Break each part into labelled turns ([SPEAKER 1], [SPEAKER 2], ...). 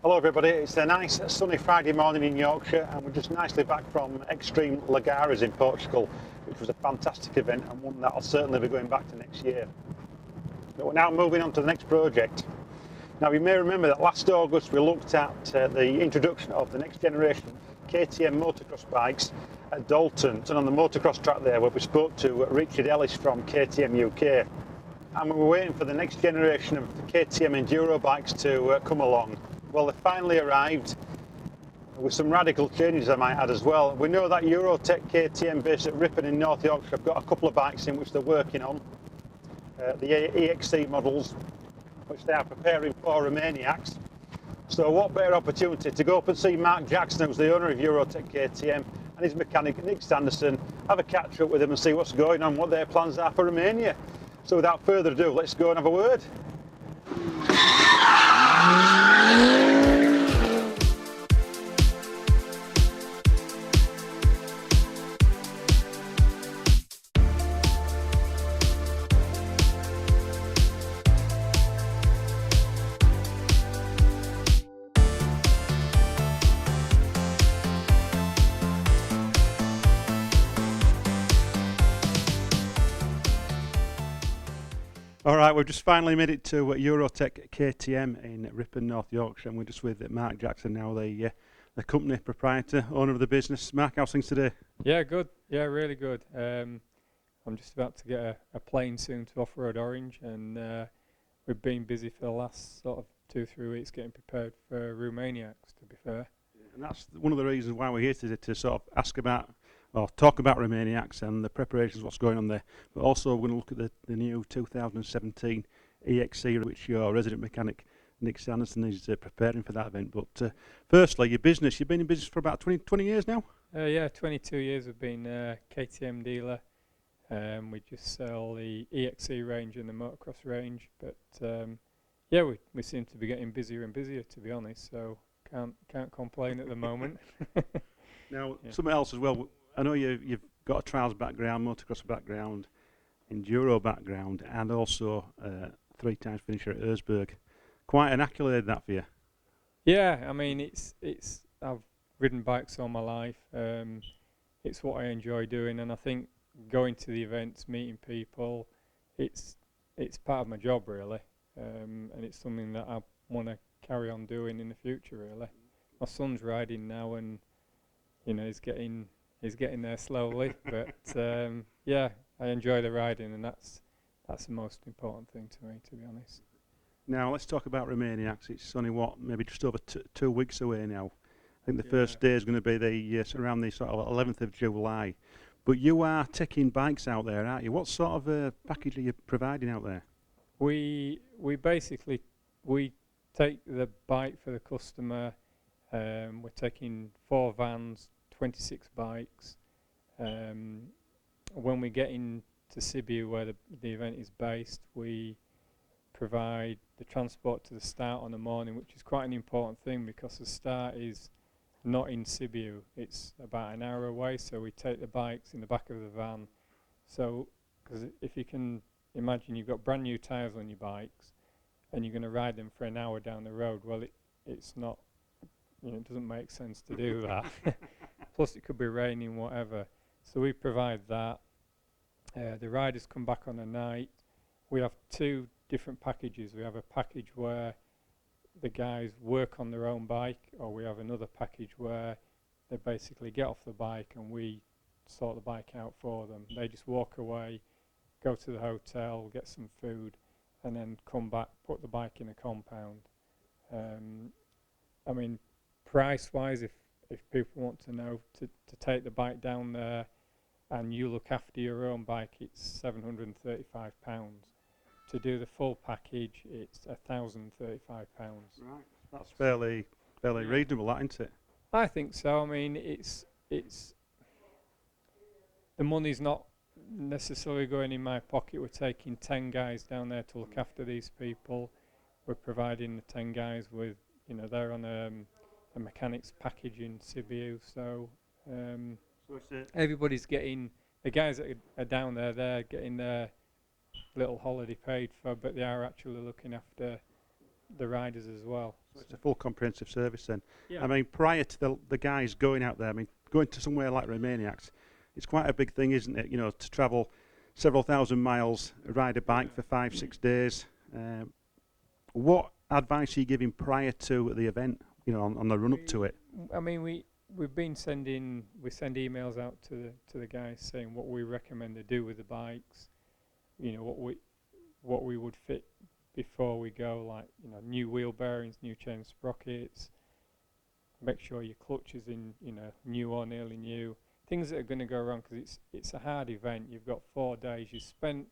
[SPEAKER 1] Hello everybody, it's a nice sunny Friday morning in Yorkshire and we're just nicely back from Extreme Lagares in Portugal, which was a fantastic event and one that I'll certainly be going back to next year. But we're now moving on to the next project. Now you may remember that last August we looked at the introduction of the next generation KTM motocross bikes at Dalton and on the motocross track there where we spoke to Richard Ellis from KTM UK. And we were waiting for the next generation of the KTM enduro bikes to come along. Well, they finally arrived with some radical changes I might add as well. We know that Eurotek KTM based at Ripon in North Yorkshire have got a couple of bikes in which they're working on, the EXC models, which they are preparing for Romaniacs. So what better opportunity to go up and see Mark Jackson, who's the owner of Eurotek KTM, and his mechanic Nick Sanderson, have a catch up with them and see what's going on, what their plans are for Romania. So without further ado, let's go and have a word. Alright, we've just finally made it to Eurotek KTM in Ripon North Yorkshire and we're just with Mark Jackson now, the company proprietor, owner of the business. Mark, how's things today?
[SPEAKER 2] Yeah, good. Yeah, really good. I'm just about to get a plane soon to Off-Road Orange and we've been busy for the last sort of 2-3 weeks getting prepared for Romaniacs, to be fair.
[SPEAKER 1] And that's one of the reasons why we're here today, to sort of ask about or talk about Romaniacs and the preparations, what's going on there. But also we're going to look at the new 2017 EXC, which your resident mechanic Nick Sanderson is preparing for that event. But firstly, your business, you've been in business for about 20 years now?
[SPEAKER 2] Yeah, 22 years we've been a KTM dealer. We just sell the EXC range and the motocross range. But yeah, we seem to be getting busier and busier, to be honest, so can't complain at the moment.
[SPEAKER 1] Now, yeah. Something else as well. I know you've got a trials background, motocross background, enduro background, and also 3 times finisher at Erzberg. Quite an accolade that for you.
[SPEAKER 2] Yeah, I mean it's I've ridden bikes all my life. It's what I enjoy doing, and I think going to the events, meeting people, it's part of my job really, and it's something that I want to carry on doing in the future really. My son's riding now, and you know he's getting there slowly, but yeah, I enjoy the riding, and that's the most important thing to me, to be honest.
[SPEAKER 1] Now let's talk about Romaniacs. It's only maybe just over 2 weeks away now. I think the first day is going to be around the sort of 11th of July. But you are taking bikes out there, aren't you? What sort of package are you providing out there?
[SPEAKER 2] We basically take the bike for the customer. We're taking 4 vans, 26 bikes. When we get into Sibiu, where the event is based, we provide the transport to the start on the morning, which is quite an important thing because the start is not in Sibiu. It's about an hour away, so we take the bikes in the back of the van. So, because if you can imagine, you've got brand new tyres on your bikes and you're going to ride them for an hour down the road, well, it's not, you know, it doesn't make sense to do that. Plus it could be raining, whatever. So we provide that. The riders come back on a night. We have 2 different packages. We have a package where the guys work on their own bike, or we have another package where they basically get off the bike and we sort the bike out for them. They just walk away, go to the hotel, get some food, and then come back, put the bike in a compound. I mean, price-wise, if people want to know, to take the bike down there and you look after your own bike, it's £735. To do the full package, it's £1,035.
[SPEAKER 1] Right, that's fairly reasonable, that, isn't it?
[SPEAKER 2] I think so. I mean, it's the money's not necessarily going in my pocket. We're taking 10 guys down there to look after these people. We're providing the 10 guys with, you know, they're on a mechanics package in Sibiu, so everybody's getting, the guys that are down there, they're getting their little holiday paid for, but they are actually looking after the riders as well.
[SPEAKER 1] So it's a full comprehensive service then.
[SPEAKER 2] Yeah.
[SPEAKER 1] I mean, prior to the guys going out there, I mean, going to somewhere like Romaniacs, it's quite a big thing, isn't it? You know, to travel several thousand miles, ride a bike for 5-6 days. What advice are you giving prior to the event? You know, on the run up to it.
[SPEAKER 2] I mean, we send emails out to the guys saying what we recommend they do with the bikes. You know, what we would fit before we go, like, you know, new wheel bearings, new chain sprockets. Make sure your clutch is in, you know, new or nearly new. Things that are going to go wrong, because it's a hard event. You've got 4 days. You spent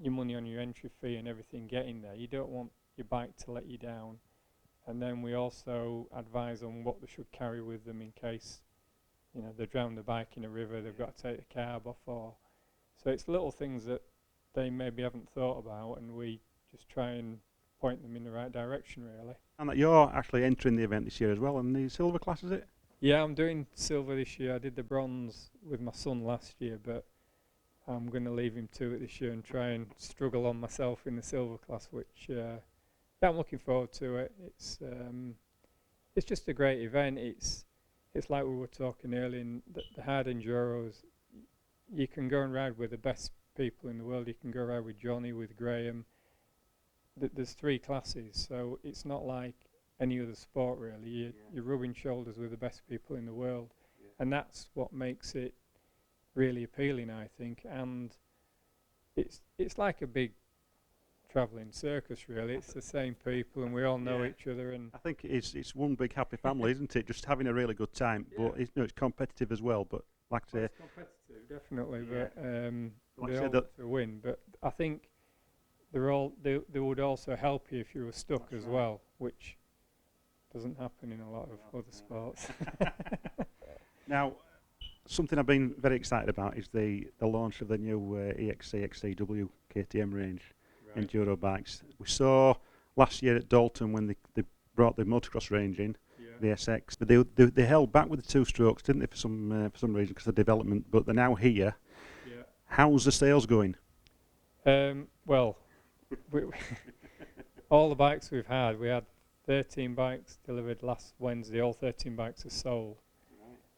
[SPEAKER 2] your money on your entry fee and everything getting there. You don't want your bike to let you down. And then we also advise on what they should carry with them in case, you know, they drown the bike in a river. They've got to take the carb off. So it's little things that they maybe haven't thought about, and we just try and point them in the right direction, really.
[SPEAKER 1] And that you're actually entering the event this year as well, in the silver class, is it?
[SPEAKER 2] Yeah, I'm doing silver this year. I did the bronze with my son last year, but I'm going to leave him to it this year and try and struggle on myself in the silver class, which yeah, I'm looking forward to it. It's just a great event. It's like we were talking earlier, in the hard enduros. You can go and ride with the best people in the world. You can go ride with Johnny, with Graham. There's 3 classes, so it's not like any other sport really. You're rubbing shoulders with the best people in the world, and that's what makes it really appealing, I think. And it's like a big travelling circus, really. It's the same people, and we all know each other. And
[SPEAKER 1] I think it's one big happy family, isn't it? Just having a really good time, but it's competitive as well. But like I say,
[SPEAKER 2] it's competitive, definitely. But
[SPEAKER 1] like
[SPEAKER 2] they all want to win. But I think they would also help you if you were stuck as well, which doesn't happen in a lot of other sports.
[SPEAKER 1] Now, something I've been very excited about is the launch of the new EXC XCW KTM range enduro bikes. We saw last year at Dalton when they brought the motocross range in, the SX, but they held back with the 2 strokes, didn't they, for some reason, because of development. But they're now here. Yeah. How's the sales going?
[SPEAKER 2] Well, all the bikes we had 13 bikes delivered last Wednesday. All 13 bikes are sold.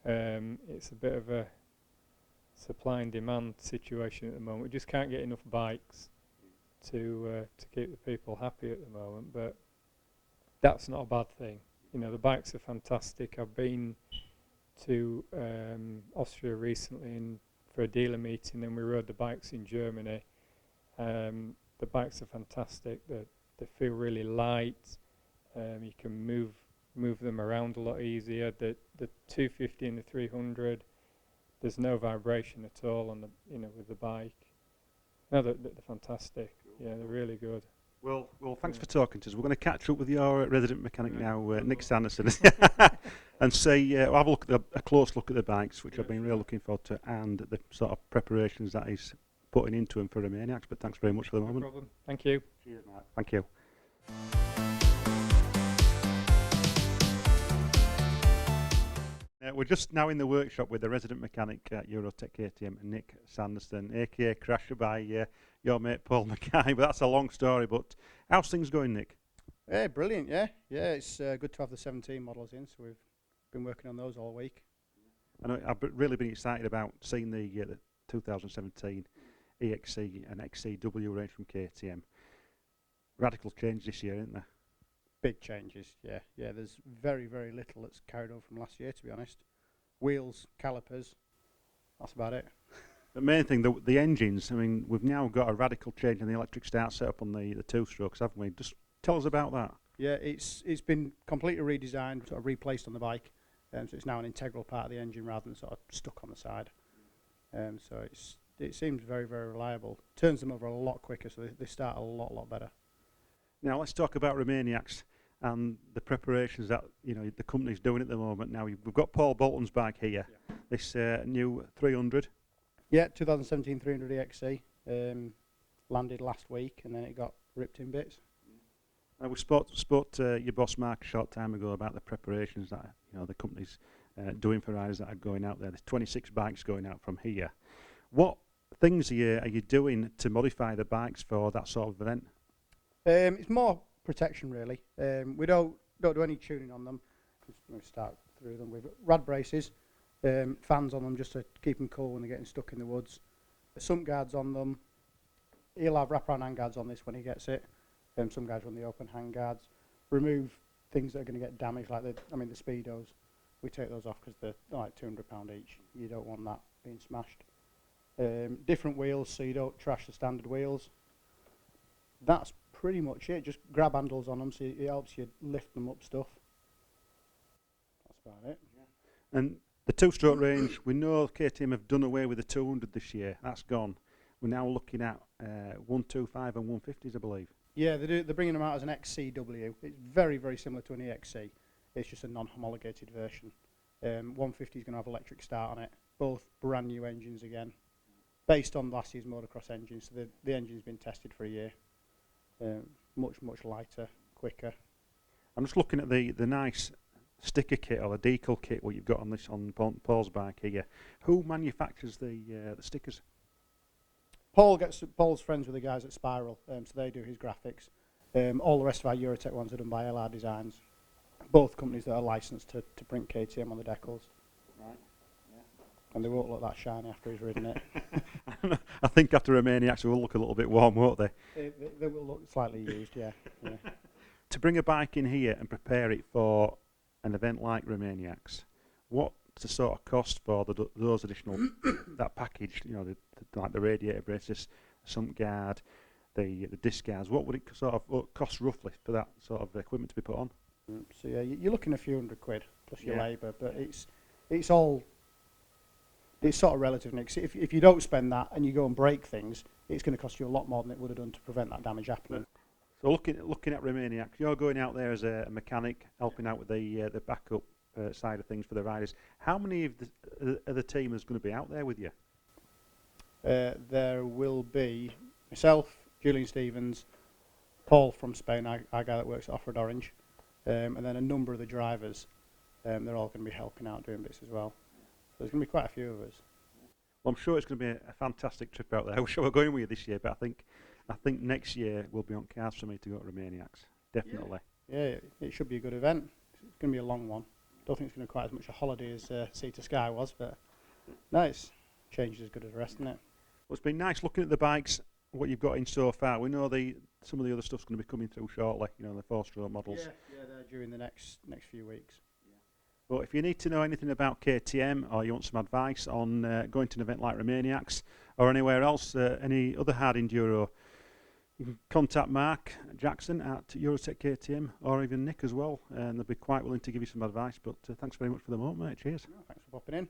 [SPEAKER 2] It's a bit of a supply and demand situation at the moment. We just can't get enough bikes to keep the people happy at the moment, but that's not a bad thing. You know, the bikes are fantastic. I've been to Austria recently for a dealer meeting, and we rode the bikes in Germany. The bikes are fantastic. They feel really light. You can move them around a lot easier. The 250 and the 300, there's no vibration at all on with the bike. No, they're fantastic. Yeah, they're really good.
[SPEAKER 1] Well, thanks for talking to us. We're going to catch up with your resident mechanic now, Nick Sanderson, and have a close look at the bikes, which I've been really looking forward to, and the sort of preparations that he's putting into them for Romaniacs. But thanks very much for the moment.
[SPEAKER 2] No problem. Thank you.
[SPEAKER 1] Cheers, Mark. Thank you. We're just now in the workshop with the resident mechanic at Eurotek KTM, Nick Sanderson, aka Crasher by your mate Paul Mackay. But that's a long story. But how's things going, Nick?
[SPEAKER 3] Yeah, brilliant. Yeah, it's good to have the 17 models in. So we've been working on those all week.
[SPEAKER 1] I've really been excited about seeing the 2017 EXC and XCW range from KTM. Radical change this year, isn't there?
[SPEAKER 3] Big changes. Yeah. There's very, very little that's carried over from last year, to be honest. Wheels, calipers. That's about it.
[SPEAKER 1] The main thing, the engines. I mean, we've now got a radical change in the electric start setup on the 2-strokes, haven't we? Just tell us about that.
[SPEAKER 3] Yeah, it's been completely redesigned, sort of replaced on the bike. So it's now an integral part of the engine rather than sort of stuck on the side. So it seems very, very reliable. Turns them over a lot quicker, so they start a lot better.
[SPEAKER 1] Now let's talk about Romaniacs and the preparations that the company's doing at the moment. Now we've got Paul Bolton's bike here, this new 300.
[SPEAKER 3] Yeah, 2017 300 EXC landed last week, and then it got ripped in bits.
[SPEAKER 1] We spoke to your boss Mark a short time ago about the preparations that the company's doing for riders that are going out there. There's 26 bikes going out from here. What things are you doing to modify the bikes for that sort of event?
[SPEAKER 3] It's more protection really. We don't do any tuning on them. We start through them with rad braces, fans on them just to keep them cool when they're getting stuck in the woods. The sump guards on them. He'll have wraparound hand guards on this when he gets it. Some guys run the open hand guards. Remove things that are going to get damaged, like the speedos. We take those off because they're like £200 each. You don't want that being smashed. Different wheels, so you don't trash the standard wheels. That's pretty much it. Just grab handles on them, so it helps you lift them up stuff. That's about it.
[SPEAKER 1] Yeah. And the two-stroke range, we know KTM have done away with the 200 this year. That's gone. We're now looking at 125 and 150s, I believe.
[SPEAKER 3] Yeah, they're bringing them out as an XCW. It's very, very similar to an EXC. It's just a non-homologated version. 150 is going to have electric start on it. Both brand new engines again, based on last year's motocross engines. So the engine's been tested for a year. Much lighter, quicker.
[SPEAKER 1] I'm just looking at the nice sticker kit or the decal kit what you've got on Paul's bike here. Who manufactures the stickers?
[SPEAKER 3] Paul's friends with the guys at Spiral, so they do his graphics. All the rest of our Eurotek ones are done by LR Designs. Both companies that are licensed to print KTM on the decals.
[SPEAKER 1] Right. Yeah.
[SPEAKER 3] And they won't look that shiny after he's ridden it.
[SPEAKER 1] I think after Romaniacs will look a little bit warm, won't they?
[SPEAKER 3] They will look slightly used, yeah.
[SPEAKER 1] To bring a bike in here and prepare it for an event like Romaniacs, what's the sort of cost for those additional that package? You know, like the radiator braces, the sump guard, the disc guards. What would it sort of cost roughly for that sort of equipment to be put on?
[SPEAKER 3] So yeah, you're looking a few £100 plus your labour, but it's sort of relative, Nick. So if you don't spend that and you go and break things, it's going to cost you a lot more than it would have done to prevent that damage happening.
[SPEAKER 1] So looking at Romaniacs, you're going out there as a mechanic, helping out with the backup side of things for the riders. How many of the team is going to be out there with you?
[SPEAKER 3] There will be myself, Julian Stevens, Paul from Spain, our guy that works at Off-Road Orange, and then a number of the drivers. They're all going to be helping out doing bits as well. So there's going to be quite a few of us.
[SPEAKER 1] Well, I'm sure it's going to be a fantastic trip out there. I wish I were going with you this year, but I think next year will be on cards for me to go to Romaniacs. Definitely.
[SPEAKER 3] Yeah, it should be a good event. It's going to be a long one. Don't think it's going to be quite as much a holiday as Sea to Sky was, but no, it's changed as good as the rest, isn't it?
[SPEAKER 1] Well, it's been nice looking at the bikes, what you've got in so far. We know some of the other stuff's going to be coming through shortly, you know, the 4-stroke models.
[SPEAKER 3] Yeah, they're due in the next few weeks.
[SPEAKER 1] But if you need to know anything about KTM or you want some advice on going to an event like Romaniacs or anywhere else, any other hard enduro, you can contact Mark Jackson at Eurotek KTM or even Nick as well, and they'll be quite willing to give you some advice. But thanks very much for the moment, mate. Cheers.
[SPEAKER 3] No, thanks for popping in.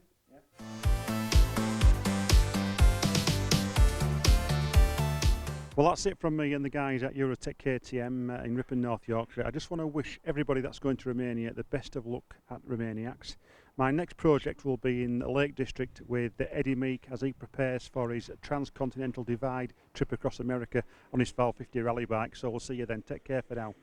[SPEAKER 1] Well, that's it from me and the guys at Eurotek KTM in Ripon North Yorkshire. I just want to wish everybody that's going to Romania the best of luck at Romaniacs. My next project will be in the Lake District with Eddie Meek as he prepares for his transcontinental divide trip across America on his 1250 rally bike. So we'll see you then. Take care for now.